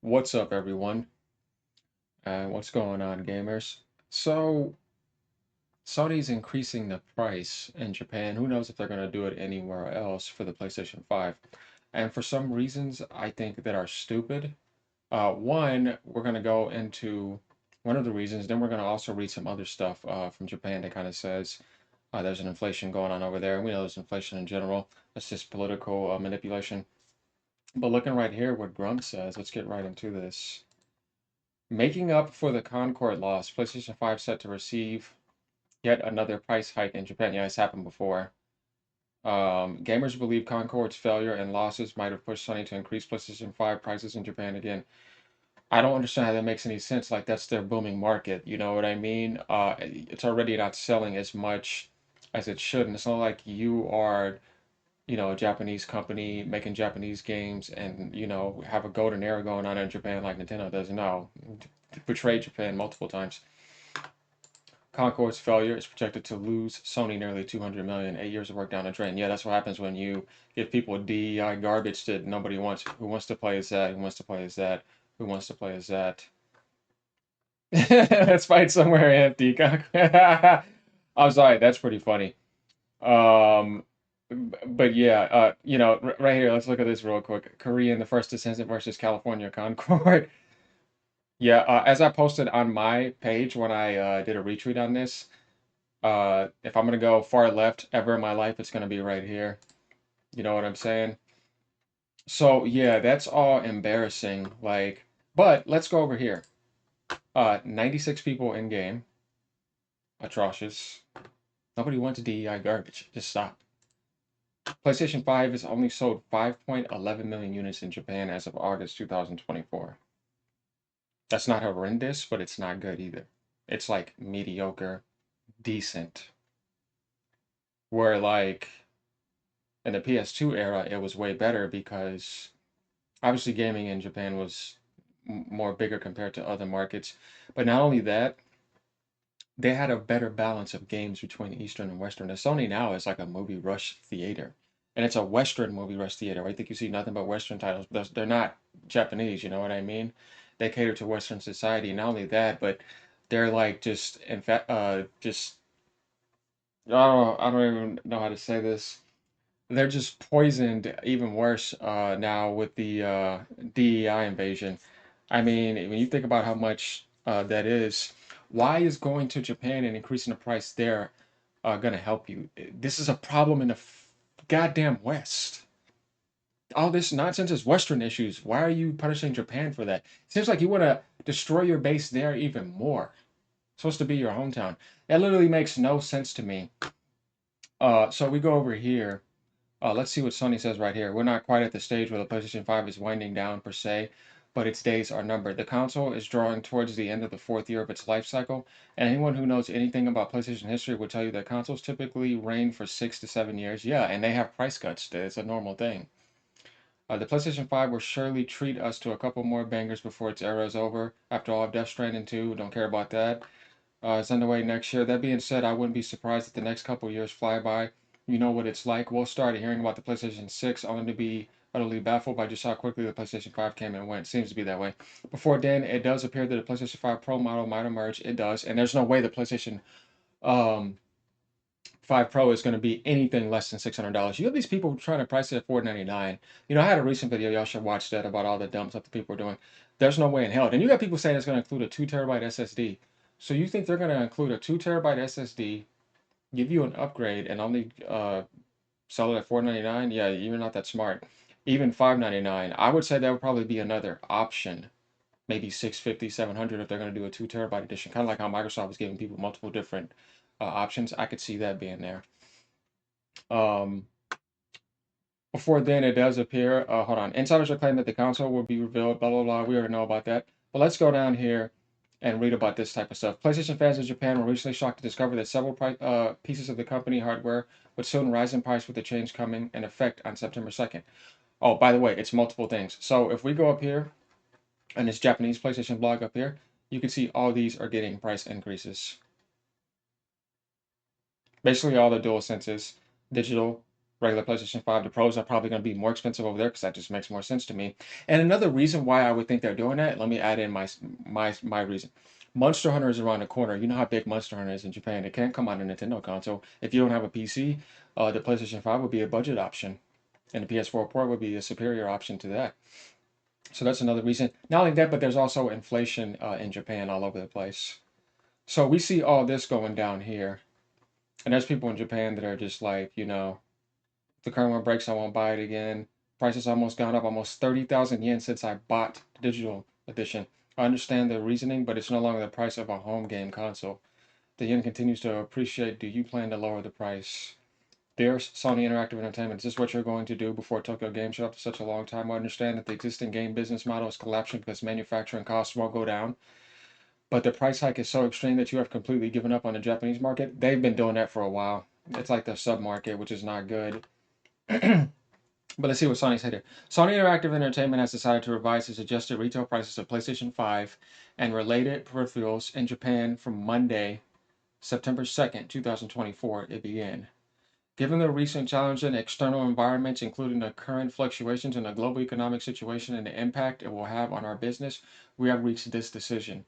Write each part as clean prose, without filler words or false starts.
What's up, everyone? What's going on, gamers? So, Sony's increasing the price in Japan. Who knows if they're going to do it anywhere else for the PlayStation 5? And for some reasons, I think that are stupid. One, we're going to go into one of the reasons, then we're going to also read some other stuff from Japan that kind of says there's an inflation going on over there. And we know there's inflation in general. That's just political manipulation. But looking right here, what Grunt says, let's get right into this. Making up for the Concord loss, PlayStation 5 set to receive yet another price hike in Japan. Yeah, it's happened before. Gamers believe Concord's failure and losses might have pushed Sony to increase PlayStation 5 prices in Japan again. I don't understand how that makes any sense. Like, that's their booming market. You know what I mean? It's already not selling as much as it should. And it's not like you are, a Japanese company making Japanese games and, have a golden era going on in Japan like Nintendo does. No, betrayed Japan multiple times. Concord's failure is projected to lose Sony nearly 200 million, 8 years of work down the drain. Yeah, that's what happens when you give people DEI garbage that nobody wants. Who wants to play as that? Who wants to play as that? Who wants to play as that? Let's fight somewhere empty. I'm sorry, that's pretty funny. Um, but yeah, right here, let's look at this real quick. Korean, the first descendant versus California Concord. Yeah, as I posted on my page when I did a retweet on this, if I'm gonna go far left ever in my life, it's gonna be right here. You know what I'm saying? So yeah, that's all embarrassing. Like, but let's go over here. 96 people in game. Atrocious. Nobody wants DEI garbage. Just stop. PlayStation 5 has only sold 5.11 million units in Japan as of August 2024. That's not horrendous, but it's not good either. It's like mediocre, decent. Where like in the PS2 era, it was way better because obviously gaming in Japan was more bigger compared to other markets. But not only that, they had a better balance of games between Eastern and Western. The Sony now is like a movie rush theater. And it's a Western movie rush theater. I think you see nothing but Western titles. They're not Japanese, you know what I mean? They cater to Western society. Not only that, but they're like just in fact just I don't even know how to say this. They're just poisoned even worse now with the DEI invasion. I mean, when you think about how much that is, why is going to Japan and increasing the price there going to help you? This is a problem in the goddamn West. All this nonsense is Western issues. Why are you punishing Japan for that? It seems like you want to destroy your base there even more. It's supposed to be your hometown. That literally makes no sense to me. So we go over here. Let's see what Sony says right here. We're not quite at the stage where the PlayStation 5 is winding down per se, but its days are numbered. The console is drawing towards the end of the fourth year of its life cycle, and anyone who knows anything about PlayStation history would tell you that consoles typically reign for 6 to 7 years. Yeah, and they have price cuts. It's a normal thing. The PlayStation 5 will surely treat us to a couple more bangers before its era is over. After all, Death Stranding 2, don't care about that. It's underway next year. That being said, I wouldn't be surprised if the next couple years fly by. You know what it's like. We'll start hearing about the PlayStation 6 only to be utterly baffled by just how quickly the PlayStation 5 came and went. Seems to be that way. Before then, it does appear that the PlayStation 5 Pro model might emerge. It does. And there's no way the PlayStation um, 5 Pro is going to be anything less than $600. You have these people trying to price it at $499. I had a recent video. Y'all should watch that about all the dumb stuff that people are doing. There's no way in hell. And you got people saying it's going to include a 2 terabyte SSD. So you think they're going to include a 2 terabyte SSD, give you an upgrade, and only sell it at $499? Yeah, you're not that smart. Even $599, I would say that would probably be another option. Maybe 650, 700 if they're going to do a 2 terabyte edition. Kind of like how Microsoft was giving people multiple different options. I could see that being there. Um, Before then, it does appear. Hold on. Insiders are claiming that the console will be revealed. Blah blah blah. We already know about that. But let's go down here and read about this type of stuff. PlayStation fans in Japan were recently shocked to discover that several pieces of the company hardware would soon rise in price with the change coming in effect on September 2nd. Oh, by the way, it's multiple things. So if we go up here and this Japanese PlayStation blog up here, you can see all these are getting price increases. Basically, all the dual senses, digital, regular PlayStation 5. The Pros are probably going to be more expensive over there because that just makes more sense to me. And another reason why I would think they're doing that, let me add in my reason. Monster Hunter is around the corner. You know how big Monster Hunter is in Japan. It can't come out on a Nintendo console. If you don't have a PC, the PlayStation 5 would be a budget option, and the PS4 Pro would be a superior option to that. So that's another reason. Not only that, but there's also inflation in Japan all over the place. So we see all this going down here. And there's people in Japan that are just like, if the current one breaks, I won't buy it again. Prices almost gone up almost 30,000 yen since I bought the digital edition. I understand the reasoning, but it's no longer the price of a home game console. The yen continues to appreciate. Do you plan to lower the price? Dear Sony Interactive Entertainment, is this what you're going to do before Tokyo Game Show after such a long time? I understand that the existing game business model is collapsing because manufacturing costs won't go down, but the price hike is so extreme that you have completely given up on the Japanese market. They've been doing that for a while. It's like the sub market, which is not good. But let's see what Sony said here. Sony Interactive Entertainment has decided to revise its adjusted retail prices of PlayStation 5 and related peripherals in Japan from Monday, September 2nd, 2024. It began. Given the recent challenging external environments, including the current fluctuations in the global economic situation and the impact it will have on our business, we have reached this decision.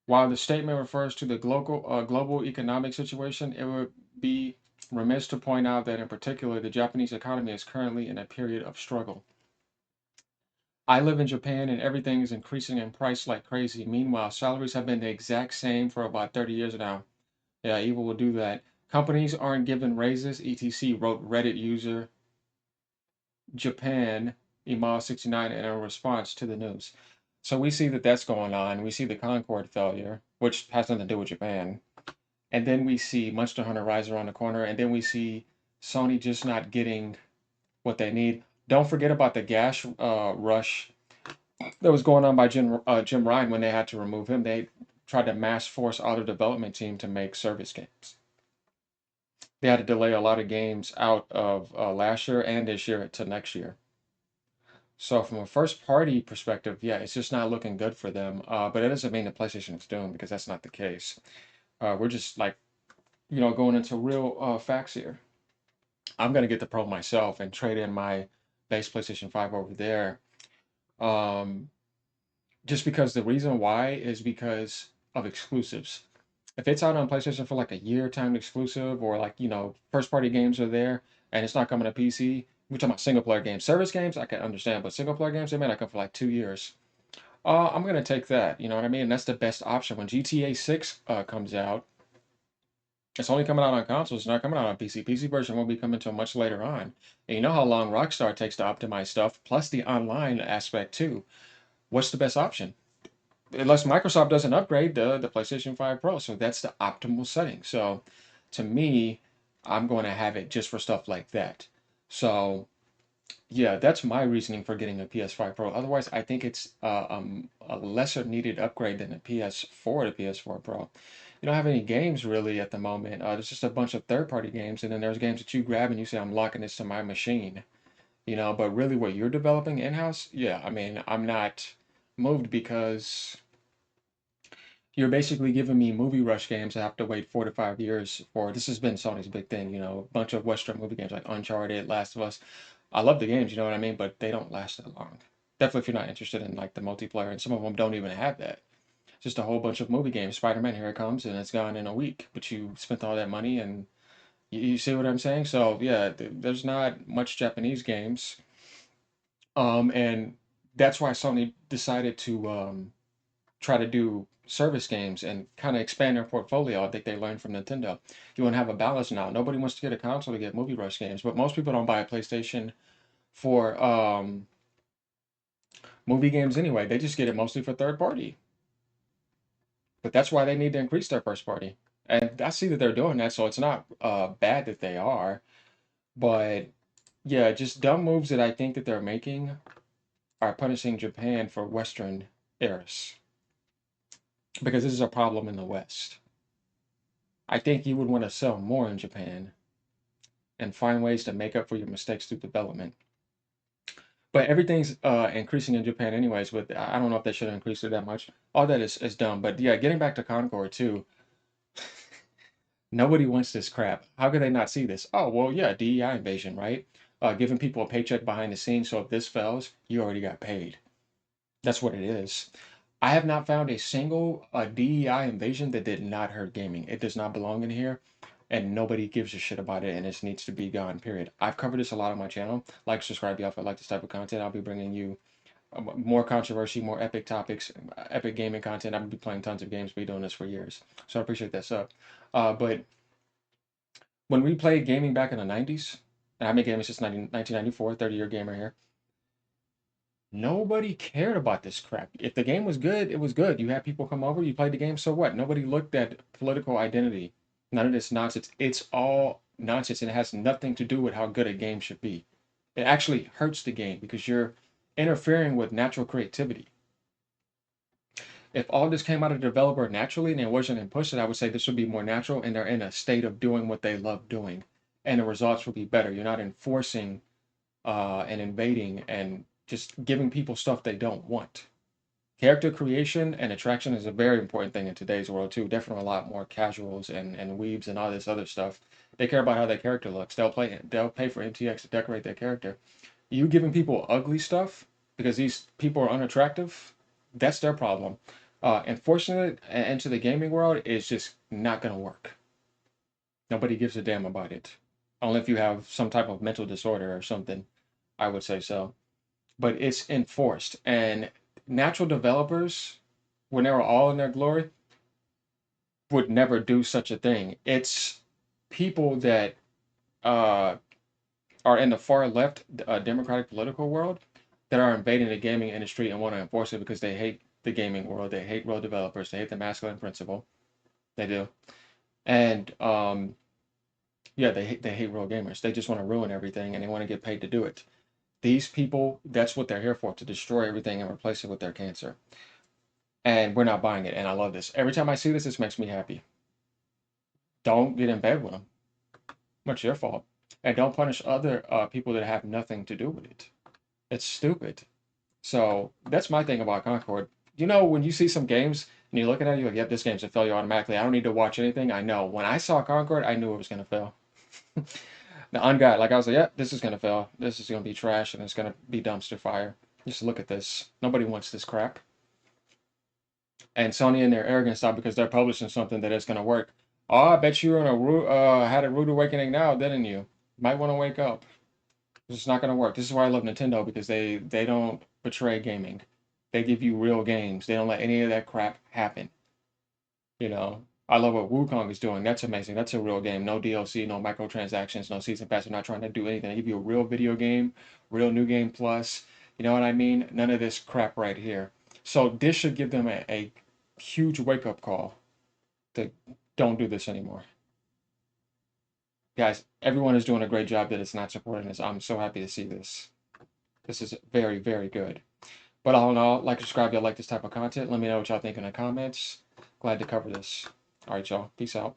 While the statement refers to the global economic situation, it would be remiss to point out that in particular the Japanese economy is currently in a period of struggle. I live in Japan and everything is increasing in price like crazy. Meanwhile, salaries have been the exact same for about 30 years now. Yeah, evil will do that. Companies aren't given raises, etc., wrote Reddit user Japan Email69 in a response to the news. So we see that that's going on. We see the Concord failure, which has nothing to do with Japan. And then we see Monster Hunter Rise around the corner. And then we see Sony just not getting what they need. Don't forget about the gas rush that was going on by Jim Ryan when they had to remove him. They tried to mass force all their development team to make service games. They had to delay a lot of games out of last year and this year to next year. So from a first party perspective, yeah, it's just not looking good for them. But it doesn't mean the PlayStation is doomed because that's not the case. We're just like, going into real facts here. I'm gonna get the Pro myself and trade in my base PlayStation 5 over there. Um, just because the reason why is because of exclusives. If it's out on PlayStation for like a year timed exclusive or like, first party games are there and it's not coming to PC, we're talking about single player games. Service games, I can understand, but single player games, they may not come for like 2 years. I'm gonna take that, you know what I mean? That's the best option. When GTA 6 comes out, it's only coming out on consoles, it's not coming out on PC. PC version won't be coming until much later on. And you know how long Rockstar takes to optimize stuff, plus the online aspect too. What's the best option? Unless Microsoft doesn't upgrade the PlayStation 5 Pro. So that's the optimal setting. So to me, I'm going to have it just for stuff like that. So yeah, that's my reasoning for getting a PS5 Pro. Otherwise, I think it's a lesser needed upgrade than the PS4 to PS4 Pro. You don't have any games really at the moment. There's just a bunch of third-party games, and then there's games that you grab and you say, "I'm locking this to my machine." But really, what you're developing in-house, yeah, I mean, I'm not moved because you're basically giving me movie rush games I have to wait 4 to 5 years for. This has been Sony's big thing, a bunch of Western movie games like Uncharted, Last of Us. I love the games, you know what I mean, but they don't last that long. Definitely if you're not interested in like the multiplayer, and some of them don't even have that. Just a whole bunch of movie games. Spider-Man, here it comes, and it's gone in a week. But you spent all that money, and you see what I'm saying? So yeah, there's not much Japanese games, and that's why Sony decided to try to do service games and kind of expand their portfolio. I think they learned from Nintendo. You want to have a balance now. Nobody wants to get a console to get movie rush games, but most people don't buy a PlayStation for movie games anyway. They just get it mostly for third party. But that's why they need to increase their first party. And I see that they're doing that, so it's not bad that they are. But yeah, just dumb moves that I think that they're making are punishing Japan for Western errors because this is a problem in the West. I think you would want to sell more in Japan and find ways to make up for your mistakes through development. But everything's increasing in Japan anyways, but I don't know if they should increase it that much. All that is dumb. But yeah, getting back to Concord too, Nobody wants this crap. How could they not see this? Oh, well, yeah, DEI invasion, right? Giving people a paycheck behind the scenes, so if this fails, you already got paid. That's what it is. I have not found a single DEI invasion that did not hurt gaming. It does not belong in here, and nobody gives a shit about it, and it needs to be gone, period. I've covered this a lot on my channel. Like, subscribe, y'all, if I like this type of content. I'll be bringing you more controversy, more epic topics, epic gaming content. I'm going to be playing tons of games, be doing this for years. So I appreciate that sub. But when we played gaming back in the 90s, and I've been gaming since 1994, 30-year gamer here, nobody cared about this crap. If the game was good, it was good. You had people come over, you played the game, so what? Nobody looked at political identity. None of this nonsense. It's all nonsense, and it has nothing to do with how good a game should be. It actually hurts the game because you're interfering with natural creativity. If all this came out of the developer naturally and it wasn't impulsive, I would say this would be more natural and they're in a state of doing what they love doing. And the results will be better. You're not enforcing and invading and just giving people stuff they don't want. Character creation and attraction is a very important thing in today's world too. Definitely a lot more casuals and weebs and all this other stuff. They care about how their character looks. They'll pay for MTX to decorate their character. You giving people ugly stuff because these people are unattractive, that's their problem. Enforcing it into the gaming world is just not going to work. Nobody gives a damn about it. Only if you have some type of mental disorder or something, I would say so. But it's enforced. And natural developers, when they were all in their glory, would never do such a thing. It's people that uh, are in the far left democratic political world that are invading the gaming industry and want to enforce it because they hate the gaming world. They hate real developers. They hate the masculine principle. They do. And yeah, they hate real gamers. They just want to ruin everything and they want to get paid to do it. These people, that's what they're here for, to destroy everything and replace it with their cancer. And we're not buying it. And I love this. Every time I see this, this makes me happy. Don't get in bed with them. Much your fault. And don't punish other people that have nothing to do with it. It's stupid. So that's my thing about Concord. You know, when you see some games and you're looking at it, you're like, yep, this game's a failure automatically. I don't need to watch anything. I know. When I saw Concord, I knew it was going to fail. Now, on God, like I was like, yep, this is going to fail. This is going to be trash and it's going to be dumpster fire. Just look at this. Nobody wants this crap. And Sony and their arrogance stop because they're publishing something that is going to work. Oh, I bet you had a rude awakening now, didn't you? Might want to wake up. It's not going to work. This is why I love Nintendo because they don't betray gaming. They give you real games. They don't let any of that crap happen. You know, I love what Wukong is doing. That's amazing. That's a real game. No DLC, no microtransactions, no season pass. They're not trying to do anything. They give you a real video game, real new game plus. You know what I mean? None of this crap right here. So this should give them a huge wake up call to don't do this anymore. Guys, everyone is doing a great job that it's not supporting this. I'm so happy to see this. This is very, very good. But all in all, like, subscribe if y'all like this type of content. Let me know what y'all think in the comments. Glad to cover this. All right, y'all. Peace out.